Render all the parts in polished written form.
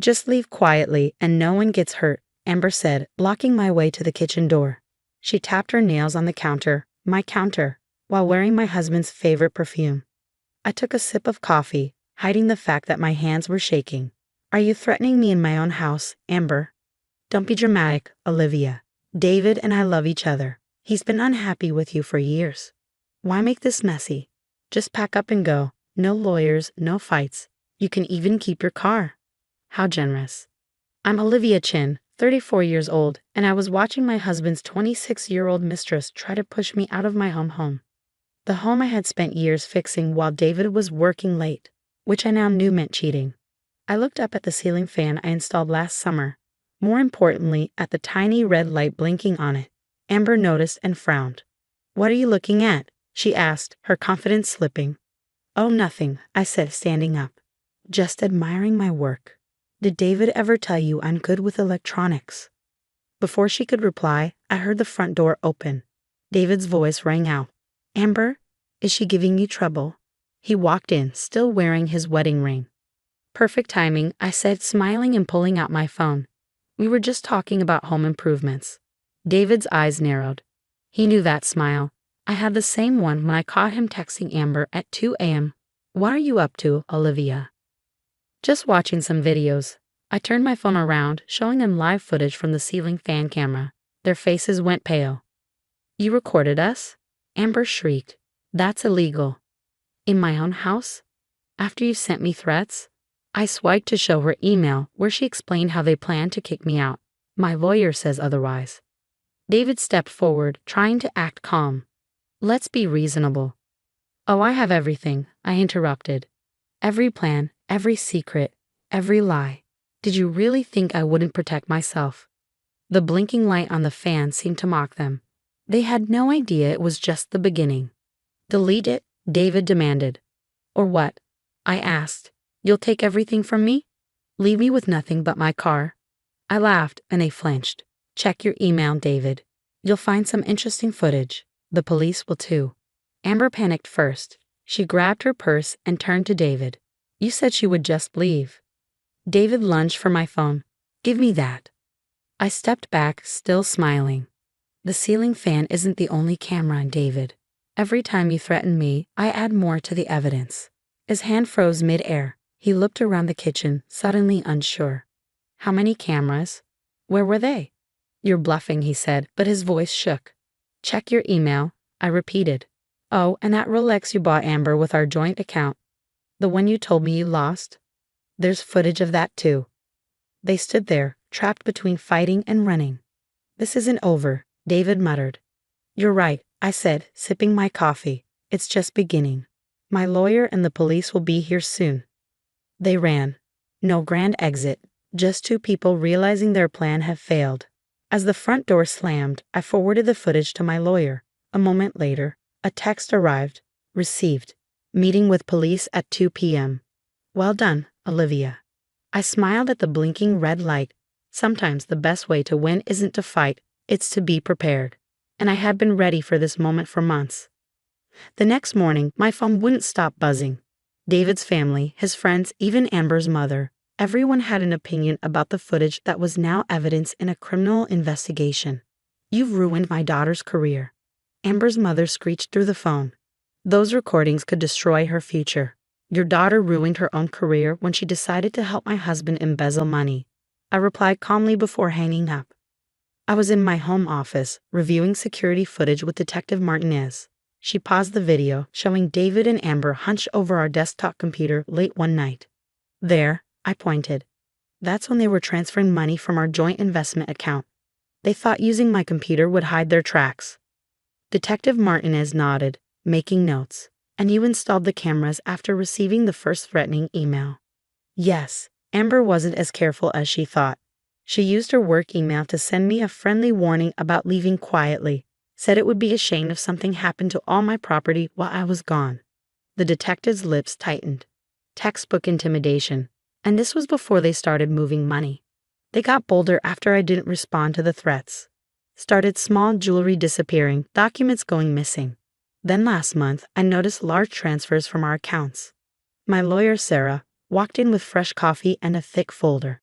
Just leave quietly and no one gets hurt, Amber said, blocking my way to the kitchen door. She tapped her nails on the counter, my counter, while wearing my husband's favorite perfume. I took a sip of coffee, hiding the fact that my hands were shaking. Are you threatening me in my own house, Amber? Don't be dramatic, Olivia. David and I love each other. He's been unhappy with you for years. Why make this messy? Just pack up and go. No lawyers, no fights. You can even keep your car. How generous. I'm Olivia Chin, 34 years old, and I was watching my husband's 26-year-old mistress try to push me out of my home. The home I had spent years fixing while David was working late, which I now knew meant cheating. I looked up at the ceiling fan I installed last summer. More importantly, at the tiny red light blinking on it. Amber noticed and frowned. What are you looking at? She asked, her confidence slipping. Oh, nothing, I said, standing up. Just admiring my work. Did David ever tell you I'm good with electronics? Before she could reply, I heard the front door open. David's voice rang out. Amber, is she giving you trouble? He walked in, still wearing his wedding ring. Perfect timing, I said, smiling and pulling out my phone. We were just talking about home improvements. David's eyes narrowed. He knew that smile. I had the same one when I caught him texting Amber at 2 a.m. What are you up to, Olivia? Just watching some videos. I turned my phone around, showing them live footage from the ceiling fan camera. Their faces went pale. You recorded us? Amber shrieked. That's illegal. In my own house? After you sent me threats? I swiped to show her email where she explained how they planned to kick me out. My lawyer says otherwise. David stepped forward, trying to act calm. Let's be reasonable. Oh, I have everything, I interrupted. Every plan, every secret, every lie. Did you really think I wouldn't protect myself? The blinking light on the fan seemed to mock them. They had no idea it was just the beginning. Delete it, David demanded. Or what? I asked. You'll take everything from me? Leave me with nothing but my car? I laughed and they flinched. Check your email, David. You'll find some interesting footage. The police will too. Amber panicked first. She grabbed her purse and turned to David. You said she would just leave. David lunged for my phone. Give me that. I stepped back, still smiling. The ceiling fan isn't the only camera, David. Every time you threaten me, I add more to the evidence. His hand froze mid-air. He looked around the kitchen, suddenly unsure. How many cameras? Where were they? You're bluffing, he said, but his voice shook. Check your email, I repeated. Oh, and that Rolex you bought Amber with our joint account. The one you told me you lost? There's footage of that too. They stood there, trapped between fighting and running. This isn't over, David muttered. You're right, I said, sipping my coffee. It's just beginning. My lawyer and the police will be here soon. They ran. No grand exit, just two people realizing their plan had failed. As the front door slammed, I forwarded the footage to my lawyer. A moment later, a text arrived. Received. Meeting with police at 2 p.m. Well done, Olivia. I smiled at the blinking red light. Sometimes the best way to win isn't to fight, it's to be prepared. And I had been ready for this moment for months. The next morning, my phone wouldn't stop buzzing. David's family, his friends, even Amber's mother, everyone had an opinion about the footage that was now evidence in a criminal investigation. You've ruined my daughter's career. Amber's mother screeched through the phone. Those recordings could destroy her future. Your daughter ruined her own career when she decided to help my husband embezzle money. I replied calmly before hanging up. I was in my home office, reviewing security footage with Detective Martinez. She paused the video, showing David and Amber hunched over our desktop computer late one night. There, I pointed. That's when they were transferring money from our joint investment account. They thought using my computer would hide their tracks. Detective Martinez nodded, making notes. And you installed the cameras after receiving the first threatening email. Yes, Amber wasn't as careful as she thought. She used her work email to send me a friendly warning about leaving quietly. Said it would be a shame if something happened to all my property while I was gone. The detective's lips tightened. Textbook intimidation. And this was before they started moving money. They got bolder after I didn't respond to the threats. Started small jewelry disappearing, documents going missing. Then last month, I noticed large transfers from our accounts. My lawyer, Sarah, walked in with fresh coffee and a thick folder.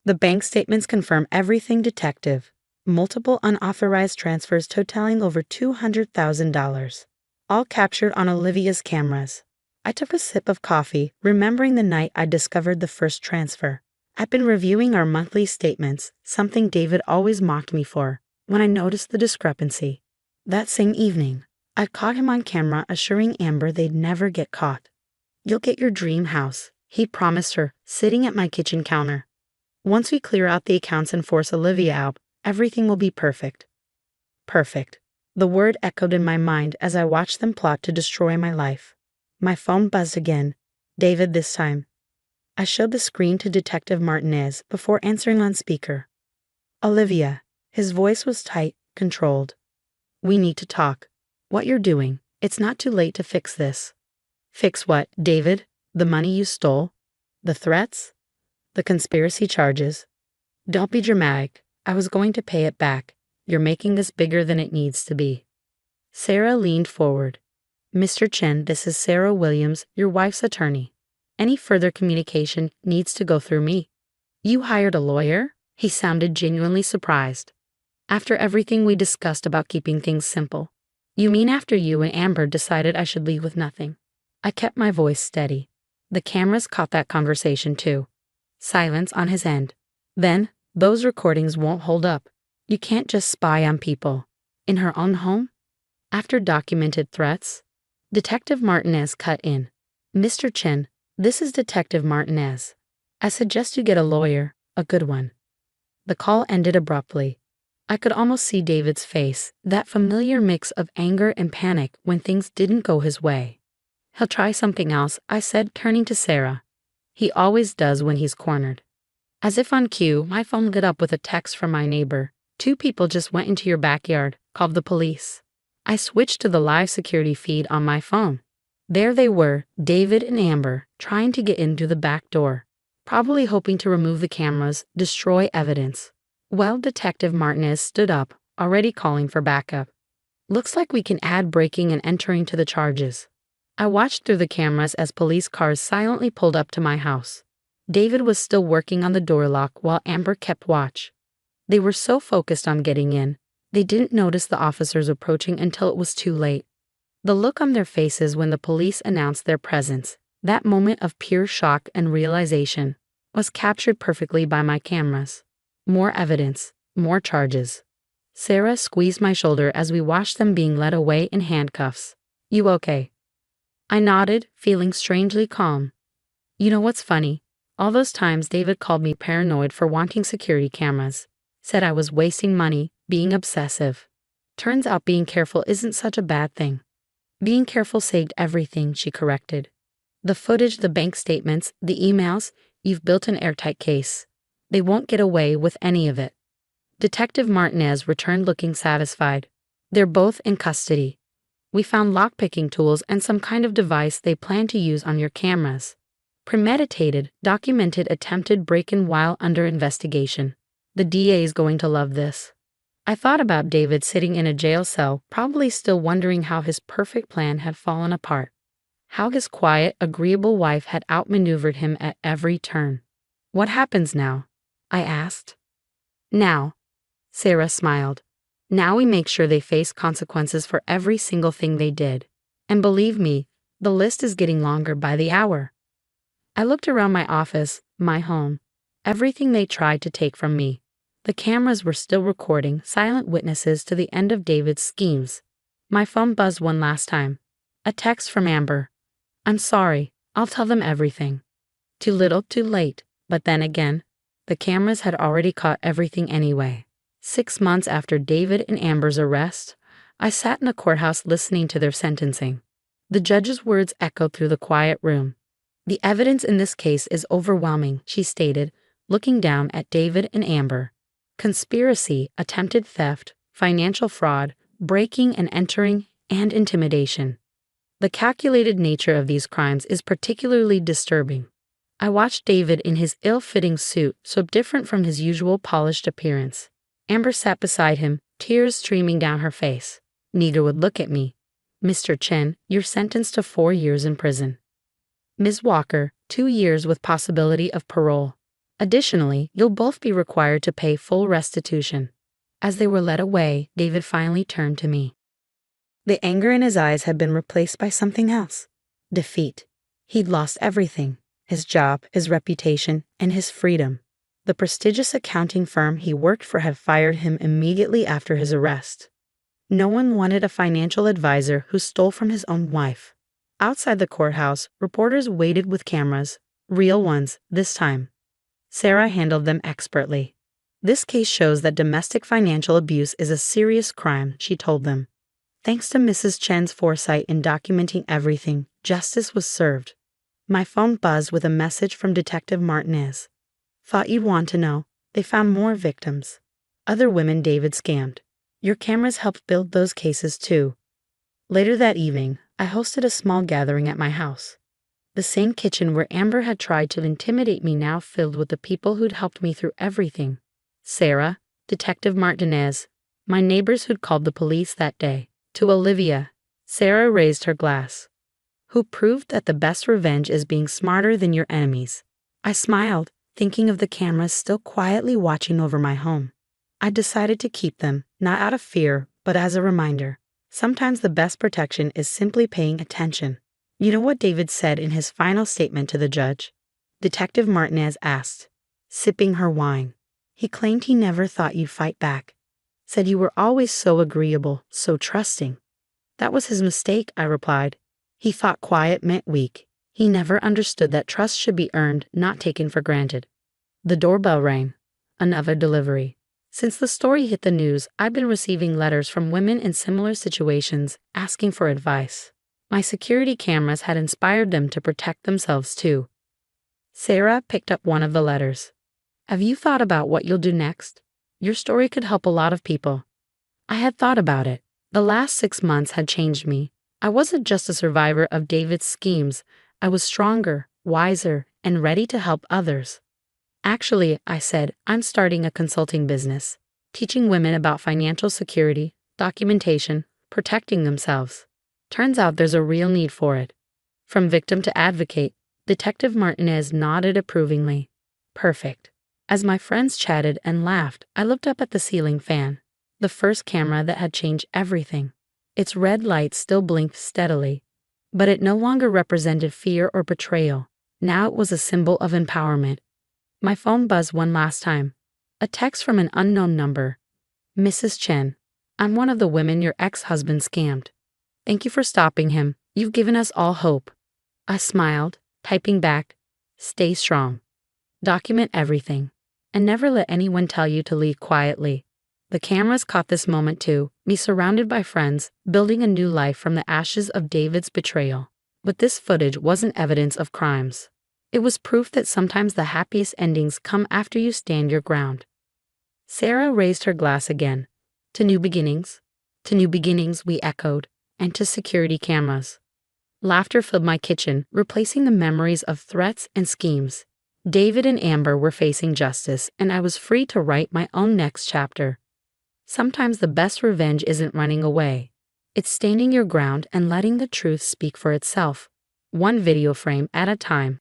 The bank statements confirm everything, detective. Multiple unauthorized transfers totaling over $200,000. All captured on Olivia's cameras. I took a sip of coffee, remembering the night I discovered the first transfer. I'd been reviewing our monthly statements, something David always mocked me for, when I noticed the discrepancy. That same evening, I caught him on camera assuring Amber they'd never get caught. "You'll get your dream house," he promised her, sitting at my kitchen counter. "Once we clear out the accounts and force Olivia out, everything will be perfect." Perfect. The word echoed in my mind as I watched them plot to destroy my life. My phone buzzed again. David this time. I showed the screen to Detective Martinez before answering on speaker. "Olivia." His voice was tight, controlled. "We need to talk. What you're doing, it's not too late to fix this." "Fix what, David? The money you stole? The threats? The conspiracy charges?" "Don't be dramatic. I was going to pay it back. You're making this bigger than it needs to be." Sarah leaned forward. "Mr. Chen, this is Sarah Williams, your wife's attorney. Any further communication needs to go through me." "You hired a lawyer?" He sounded genuinely surprised. "After everything we discussed about keeping things simple." "You mean after you and Amber decided I should leave with nothing?" I kept my voice steady. The cameras caught that conversation too. Silence on his end. "Then, those recordings won't hold up. You can't just spy on people. In her own home? After documented threats?" Detective Martinez cut in. "Mr. Chen, this is Detective Martinez. I suggest you get a lawyer, a good one." The call ended abruptly. I could almost see David's face, that familiar mix of anger and panic when things didn't go his way. "He'll try something else," I said, turning to Sarah. "He always does when he's cornered." As if on cue, my phone lit up with a text from my neighbor. "Two people just went into your backyard, called the police." I switched to the live security feed on my phone. There they were, David and Amber, trying to get into the back door, probably hoping to remove the cameras, destroy evidence. Well, Detective Martinez stood up, already calling for backup. "Looks like we can add breaking and entering to the charges." I watched through the cameras as police cars silently pulled up to my house. David was still working on the door lock while Amber kept watch. They were so focused on getting in, they didn't notice the officers approaching until it was too late. The look on their faces when the police announced their presence, that moment of pure shock and realization, was captured perfectly by my cameras. More evidence, more charges. Sarah squeezed my shoulder as we watched them being led away in handcuffs. "You okay?" I nodded, feeling strangely calm. "You know what's funny? All those times David called me paranoid for wanting security cameras. Said I was wasting money, being obsessive. Turns out being careful isn't such a bad thing." "Being careful saved everything," she corrected. "The footage, the bank statements, the emails, you've built an airtight case. They won't get away with any of it." Detective Martinez returned looking satisfied. "They're both in custody. We found lockpicking tools and some kind of device they plan to use on your cameras. Premeditated, documented attempted break-in while under investigation. The DA is going to love this." I thought about David sitting in a jail cell, probably still wondering how his perfect plan had fallen apart. How his quiet, agreeable wife had outmaneuvered him at every turn. "What happens now?" I asked. "Now," Sarah smiled. "Now we make sure they face consequences for every single thing they did. And believe me, the list is getting longer by the hour." I looked around my office, my home, everything they tried to take from me. The cameras were still recording, silent witnesses to the end of David's schemes. My phone buzzed one last time. A text from Amber. "I'm sorry, I'll tell them everything." Too little, too late. But then again, the cameras had already caught everything anyway. 6 months after David and Amber's arrest, I sat in a courthouse listening to their sentencing. The judge's words echoed through the quiet room. "The evidence in this case is overwhelming," she stated, looking down at David and Amber. "Conspiracy, attempted theft, financial fraud, breaking and entering, and intimidation. The calculated nature of these crimes is particularly disturbing." I watched David in his ill-fitting suit, so different from his usual polished appearance. Amber sat beside him, tears streaming down her face. Neither would look at me. "Mr. Chen, you're sentenced to 4 years in prison." "Ms. Walker, 2 years with possibility of parole." Additionally, you'll both be required to pay full restitution." As they were led away, David finally turned to me. The anger in his eyes had been replaced by something else. Defeat. He'd lost everything: his job, his reputation, and his freedom. The prestigious accounting firm he worked for had fired him immediately after his arrest. No one wanted a financial advisor who stole from his own wife. Outside the courthouse, reporters waited with cameras, real ones this time. Sarah handled them expertly. "This case shows that domestic financial abuse is a serious crime," she told them. Thanks to Mrs. Chen's foresight in documenting everything, justice was served. My phone buzzed with a message from Detective Martinez. "Thought you'd want to know. They found more victims. Other women David scammed. Your cameras helped build those cases too." Later that evening, I hosted a small gathering at my house. The same kitchen where Amber had tried to intimidate me now filled with the people who'd helped me through everything. Sarah, Detective Martinez, my neighbors who'd called the police that day. To Olivia, Sarah raised her glass, who proved that the best revenge is being smarter than your enemies. I smiled, thinking of the cameras still quietly watching over my home. I decided to keep them, not out of fear, but as a reminder. Sometimes the best protection is simply paying attention. You know what David said in his final statement to the judge? Detective Martinez asked, sipping her wine. He claimed he never thought you'd fight back. Said you were always so agreeable, so trusting. That was his mistake, I replied. He thought quiet meant weak. He never understood that trust should be earned, not taken for granted. The doorbell rang. Another delivery. Since the story hit the news, I've been receiving letters from women in similar situations asking for advice. My security cameras had inspired them to protect themselves too. Sarah picked up one of the letters. Have you thought about what you'll do next? Your story could help a lot of people. I had thought about it. The last 6 months had changed me. I wasn't just a survivor of David's schemes. I was stronger, wiser, and ready to help others. Actually, I said, I'm starting a consulting business, teaching women about financial security, documentation, protecting themselves. Turns out there's a real need for it. From victim to advocate, Detective Martinez nodded approvingly. Perfect. As my friends chatted and laughed, I looked up at the ceiling fan, the first camera that had changed everything. Its red light still blinked steadily, but it no longer represented fear or betrayal. Now it was a symbol of empowerment. My phone buzzed one last time. A text from an unknown number. Mrs. Chen, I'm one of the women your ex-husband scammed. Thank you for stopping him. You've given us all hope. I smiled, typing back, stay strong. Document everything. And never let anyone tell you to leave quietly. The cameras caught this moment too, me surrounded by friends, building a new life from the ashes of David's betrayal. But this footage wasn't evidence of crimes. It was proof that sometimes the happiest endings come after you stand your ground. Sarah raised her glass again. To new beginnings. To new beginnings, we echoed, and to security cameras. Laughter filled my kitchen, replacing the memories of threats and schemes. David and Amber were facing justice, and I was free to write my own next chapter. Sometimes the best revenge isn't running away. It's standing your ground and letting the truth speak for itself, one video frame at a time.